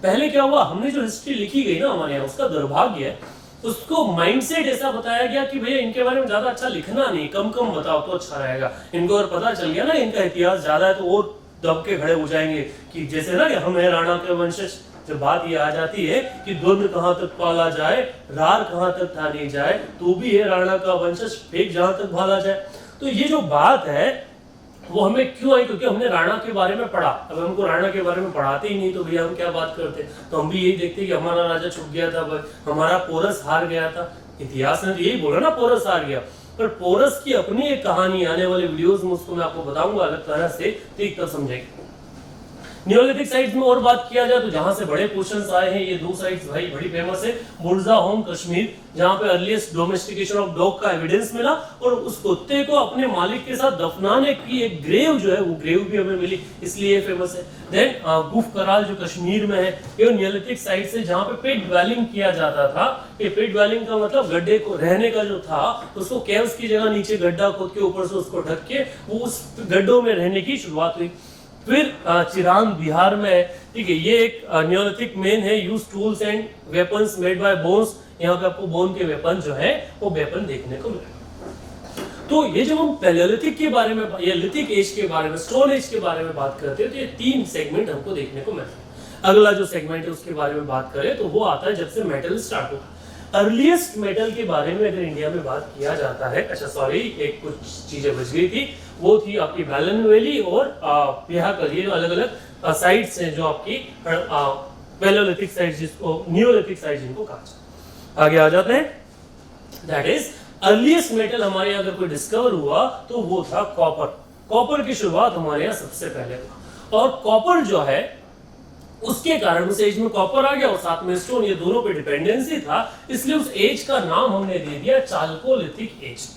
पहले क्या हुआ, हमने जो हिस्ट्री लिखी गई ना हमारे यहाँ, उसका दुर्भाग्य है, उसको माइंडसेट ऐसा बताया गया कि भैया इनके बारे में ज्यादा अच्छा लिखना नहीं, कम कम बताओ तो अच्छा रहेगा। इनको अगर पता चल गया ना इनका इतिहास ज्यादा है तो और दब के खड़े हो जाएंगे, कि जैसे ना कि हम है राणा के वंशज। जब बात ये आ जाती है कि द्वंद कहाँ तक पाला जाए, रार कहाँ तक ठानी जाए, तो भी है राणा का वंशज, फेंक जहां तक भाला जाए। तो ये जो बात है वो हमें क्यों आई, क्योंकि हमने राणा के बारे में पढ़ा। अब हमको राणा के बारे में पढ़ाते ही नहीं तो भैया हम क्या बात करते, तो हम भी यही देखते कि हमारा राजा छुप गया था, हमारा पोरस हार गया था। इतिहास ने तो यही बोला ना, पोरस हार गया, पर पोरस की अपनी एक कहानी आने वाले वीडियोस में उसको मैं आपको बताऊंगा अलग तरह से, ठीक तब समझेंगे। नियोलिथिक साइट्स में और बात किया जाए तो जहां से बड़े क्वेश्चंस आए हैं, ये दो साइट्स भाई बड़ी फेमस है। मुर्जा होम कश्मीर, जहां पे अर्लीस्ट डोमेस्टिकेशन ऑफ डॉग का एविडेंस मिला और उस कुत्ते को अपने मालिक के साथ दफनाने की एक ग्रेव जो है वो ग्रेव भी हमें मिली, इसलिए फेमस है। देन गुफ कराल जो कश्मीर में है, ये नियोलिथिक साइट से जहां पे पेट ड्वेलिंग किया जाता था। ये पेट ड्वेलिंग का मतलब गड्ढे को रहने का जो था, उसको केव्स की जगह नीचे गड्ढा खोद के ऊपर से उसको ढक के वो उस गड्ढों में रहने की शुरुआत हुई। फिर चिरांद बिहार में है, ठीक है, ये एक नियोलिथिक मेन है। Use tools and weapons made by bones, यहाँ पे आपको बोन के वेपन जो है वो वेपन देखने को मिलेगा। तो ये जब हम पैलेलिथिक के बारे में या लिथिक एज के बारे में, स्टोन एज के बारे में बात करते हैं तो ये तीन सेगमेंट हमको देखने को मिलते हैं। अगला जो सेगमेंट है उसके बारे में बात करें तो वो आता है जब से मेटल स्टार्ट हुआ। अर्लीस्ट मेटल के बारे में अगर इंडिया में बात किया जाता है, अच्छा सॉरी एक कुछ चीजें बच गई थी, वो थी आपकी बैलन वैली और पिहाकल, ये जो अलग अलग साइट्स हैं जो आपकी पैलेलिथिक साइट्स जिसको नियोलिथिक साइट्स जिनको कहा जाता है। आगे आ जाते हैं, दैट इज अर्लीस्ट मेटल हमारे यहाँ अगर कोई डिस्कवर हुआ तो वो था कॉपर। कॉपर की शुरुआत हमारे यहाँ सबसे पहले हुआ और कॉपर जो है उसके कारण उस एज में कॉपर आ गया और साथ में स्टोन, ये दोनों पे डिपेंडेंसी था, इसलिए उस एज का नाम हमने दे दिया चाल्कोलिथिक एज।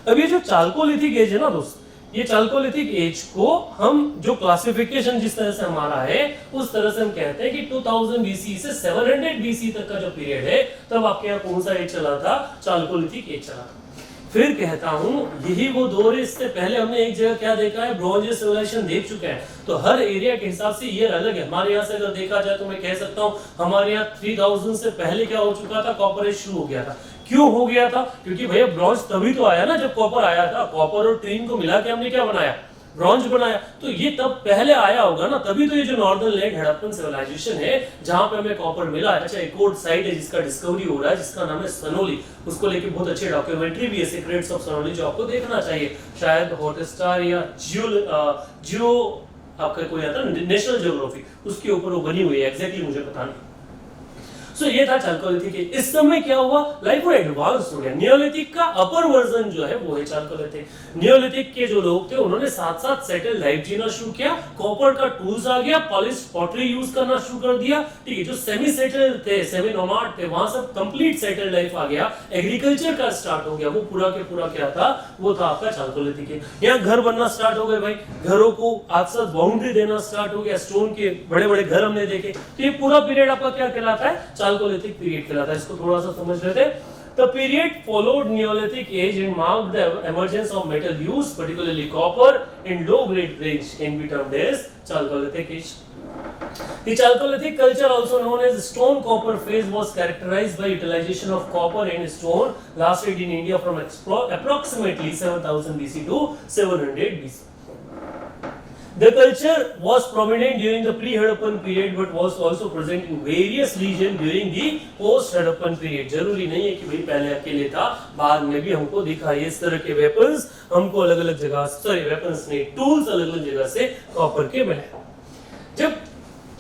अब ये जो चाल्कोलिथिक एज है ना दोस्त, ये चाल्कोलिथिक एज को हम जो क्लासिफिकेशन जिस तरह से हमारा है उस तरह से हम कहते हैं कि 2000 बीसी से 700 बीसी तक का जो पीरियड है तब आपके यहाँ कौन सा एज चला था, चाल्कोलिथिक एज चला था। फिर कहता हूं यही वो दौर है, इससे पहले हमने एक जगह क्या देखा है, ब्रॉन्ज एज सिविलाइजेशन देख चुके हैं। तो हर एरिया के हिसाब से ये अलग है। हमारे यहाँ से अगर देखा जाए तो मैं कह सकता हूँ हमारे यहाँ 3000 से पहले क्या हो चुका था, कॉपर एज शुरू हो गया था। क्यों हो गया था? क्योंकि भैया ब्रॉन्ज तभी तो आया ना जब कॉपर आया था। कॉपर और टीन को मिला के हमने क्या बनाया, ब्रॉन्ज बनाया। तो ये तब पहले आया होगा ना, तभी तो ये जो नॉर्दर्न लैंड हड़प्पन सिविलाइजेशन है जहां पे हमें कॉपर मिला है। अच्छा एक और साइट है जिसका डिस्कवरी हो रहा है जिसका नाम है सनोली, उसको लेके बहुत अच्छे डॉक्यूमेंट्री भी है, सीक्रेट्स ऑफ सनोली, जो आपको देखना चाहिए। शायद हॉटस्टार या जियो आपका कोई आता है नेशनल ज्योग्राफी, उसके ऊपर वो बनी हुई है, एग्जैक्टली मुझे पता नहीं। सो ये था चाल्कोलिथिक। इस समय क्या हुआ, लाइफ और एडवांस हो गया। नियोलिथिक का अपर वर्जन जो है वो है चाल्कोलिथिक। नियोलिथिक के जो लोग थे उन्होंने साथ साथ सेटल लाइफ जीना शुरू किया, कॉपर का टूल्स आ गया, पॉलिश पॉटरी यूज करना शुरू कर दिया, ठीक है। जो सेमी सेटल थे, सेमी नोमाड थे, वहां सब कंप्लीट सेटल लाइफ आ गया, एग्रीकल्चर का स्टार्ट हो गया। वो पूरा के पूरा क्या था, वो था आपका चाल्कोलिथिक। यहाँ घर बनना स्टार्ट हो गए भाई, घरों को आप सब बाउंड्री देना स्टार्ट हो गया, स्टोन के बड़े बड़े घर हमने देखे। तो ये पूरा पीरियड आपका क्या कहलाता है, चाल्कोलिथिक पीरियड कहलाता है। इसको थोड़ा सा समझ लेते हैं। The period followed Neolithic age and marked the emergence of metal use, particularly copper, in low-grade range can be termed as Chalcolithic age. The Chalcolithic culture, also known as stone copper phase, was characterized by utilization of copper and stone, lasted in India from approximately 7000 BC to 700 BC. The culture was prominent during the pre-Harappan period, but was also present in various regions during the post-Harappan period. जरूरी नहीं है कि भाई पहले अकेले था, बाद में भी हमको दिखा इस तरह के वेपन्स हमको अलग अलग जगह, सॉरी वेपन्स नहीं, टूल्स अलग अलग जगह से कॉपर के मिले। जब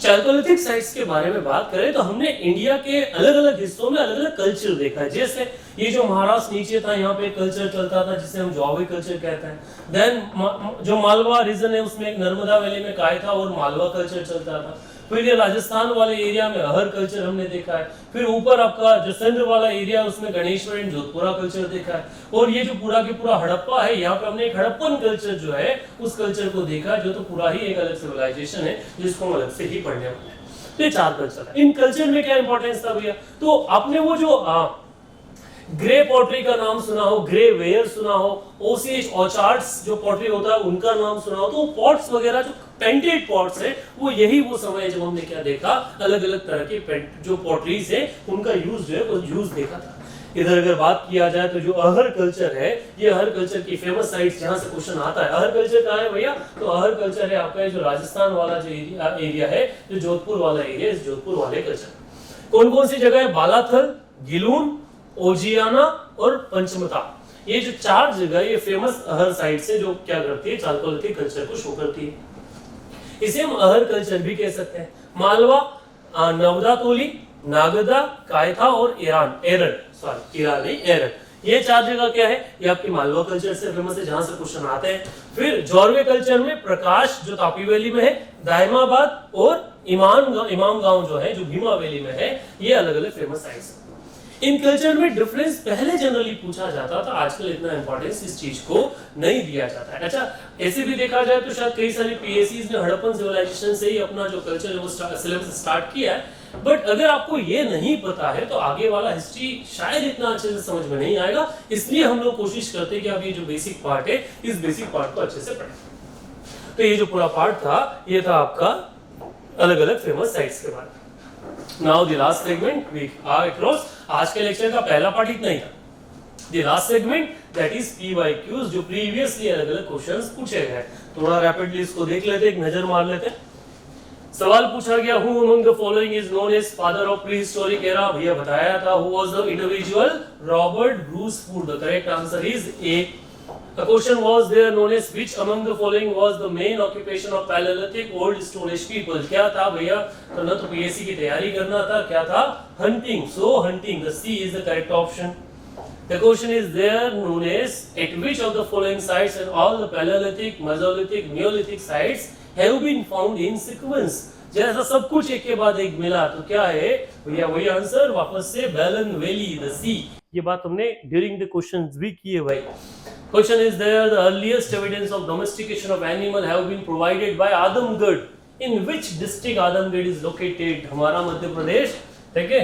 चाल्कोलिथिक साइट्स के बारे में बात करें तो हमने इंडिया के अलग अलग हिस्सों में अलग अलग कल्चर देखा है। जैसे ये जो महाराष्ट्र नीचे था, यहाँ पे कल्चर चलता था जिसे हम जॉबी कल्चर कहते हैं। देन जो मालवा रीजन है उसमें एक नर्मदा वैली में काय था और मालवा कल्चर चलता था। फिर ये राजस्थान वाले एरिया में अहर कल्चर हमने देखा है। फिर ऊपर आपका जो सिंध वाला एरिया उसमें गणेश्वर एंड जोधपुरा कल्चर देखा है। और ये जो पूरा के पूरा हड़प्पा है, यहाँ पे हमने एक हड़प्पन कल्चर जो है उस कल्चर को देखा जो तो पूरा ही एक अलग सिविलाइजेशन है जिसको हम अलग से ही पढ़ने वाले हैं। तो ये चार कल्चर है। इन कल्चर में क्या इंपॉर्टेंस था भैया, तो आपने वो जो ग्रे पॉटरी का नाम सुना हो, ग्रे वेयर सुना हो, ओसीएच ऑर्चार्ड्स जो पॉटरी होता है उनका नाम सुना हो, तो पॉट्स वगैरह जो पेंटेड पॉट्स है वो यही वो समय है जब हमने क्या देखा, अलग अलग तरह के जो पॉटरीज है उनका यूज जो है वो यूज देखा था। इधर अगर बात किया जाए तो जो अहर कल्चर है, ये अहर कल्चर की फेमस साइट्स जहां से क्वेश्चन आता है, अहर कल्चर कहाँ है भैया, तो अहर कल्चर है आपका जो राजस्थान वाला जो एरिया है, जो जोधपुर वाला एरिया, इस जोधपुर वाले कल्चर। कौन कौन सी जगह है, बालाथल, गिलून, ओजियाना और पंचमता, ये जो चार जगह ये फेमस अहर साइट से जो क्या करती है, चाल्कोलिथिक कल्चर को शो करती है। इसे हम अहर कल्चर भी कह सकते हैं। मालवा, नवदा तोली, नागदा, कायथा और ईरान, एरन, सॉरी ईरान नहीं एरन, ये 4 जगह क्या है, ये आपकी मालवा कल्चर से फेमस है जहां से क्वेश्चन आते हैं। फिर जॉर्वे कल्चर में प्रकाश जो तापी वैली में है, दाहिमाबाद और इमाम गांव जो है जो भीमा वैली में है, ये अलग अलग फेमस साइट्स हैं। इन कल्चर में डिफरेंस पहले जनरली पूछा जाता था, आजकल इतना इंपॉर्टेंस इस चीज को नहीं दिया जाता है। अच्छा, ऐसे भी देखा जाए तो शायद कई सारी पीएससीज ने हड़प्पन सिविलाइजेशन से ही अपना जो कल्चर है वो सिलेबस स्टार्ट किया है, बट अगर आपको ये नहीं पता है तो आगे वाला हिस्ट्री शायद इतना अच्छे से समझ में नहीं आएगा। इसलिए हम लोग कोशिश करते हैं कि आप ये जो बेसिक पार्ट है, इस बेसिक पार्ट को अच्छे से पढ़ें। तो ये जो पूरा पार्ट था, ये था आपका अलग अलग फेमस साइट्स के बारे में। Now the last segment we are across. आज के लेक्चर का पहला पार्ट इतना ही था। The last segment that is PYQs, जो प्रीवियसली अलग अलग क्वेश्चंस पूछे गए। थोड़ा रैपिडली इसको देख लेते हैं, एक नजर मार लेते हैं। सवाल पूछा गया, who among the following is known as father of prehistoric era. भैया बताया था, who was the individual, Robert Bruce Wood. The correct answer is A. A question was there known as which among the following was the main occupation of Paleolithic Old Stone Age people? क्या था भैया, तो ना तो पीएससी की तैयारी करना था, क्या था, hunting. So hunting, the C is the correct option. The question is there known as at which of the following sites and all the Paleolithic, Mesolithic, Neolithic sites have been found in sequence? जैसा सब कुछ एक के बाद एक मिला तो क्या है भैया, वही आंसर वापस से बैलन वैली, द सी। ये बात हमने ड्यूरिंग द क्वेश्चंस भी किए भाई। Question is there, the earliest evidence of domestication of animal have been provided by Adamgarh. In which district Adamgarh is located? हमारा मध्य प्रदेश, ठीक है।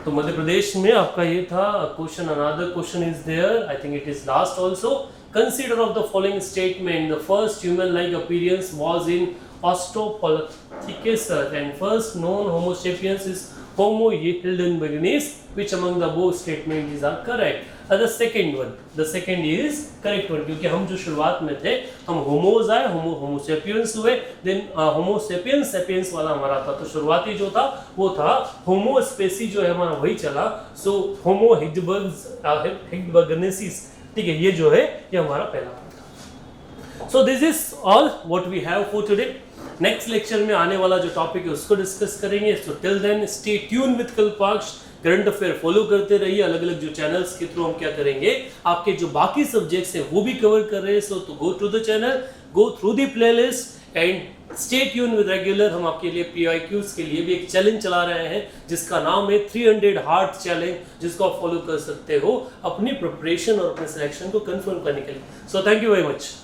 तो मध्य प्रदेश में आपका ये था question. Another question is there, I think it is last also. Consider of the following statement: the first human-like appearance was in Australopithecus and first known Homo sapiens is Homo heidelbergensis. Which among the above statements are correct? The second one, the second is correct one, क्योंकि हम जो शुरुआत में थे, हम होमोज आए, होमो सेपियंस हुए, देन होमो सेपियंस सेपियंस वाला हमारा था, तो शुरुआती जो था वो था होमो स्पेसी, जो है हमारा वही चला। सो होमो heidelbergensis, ठीक है, ये जो है ये हमारा पहला था। So this is all what we have for today. Next lecture में आने वाला जो टॉपिक है उसको डिस्कस करेंगे। So till then stay tune with Kalpaksh. Current affair follow करते रहिए। अलग अलग जो चैनल्स के थ्रू हम क्या करेंगे, आपके जो बाकी सब्जेक्ट्स हैं वो भी कवर कर रहे हैं। सो तो go to the channel, go through the playlist and stay tune with regular. हम आपके लिए पीआईक्यूज के लिए भी एक चैलेंज चला रहे हैं जिसका नाम है 300 हार्ट चैलेंज, जिसको आप फॉलो कर सकते हो अपनी प्रिपरेशन और अपने सिलेक्शन को कंफर्म करने के लिए। So thank you very much.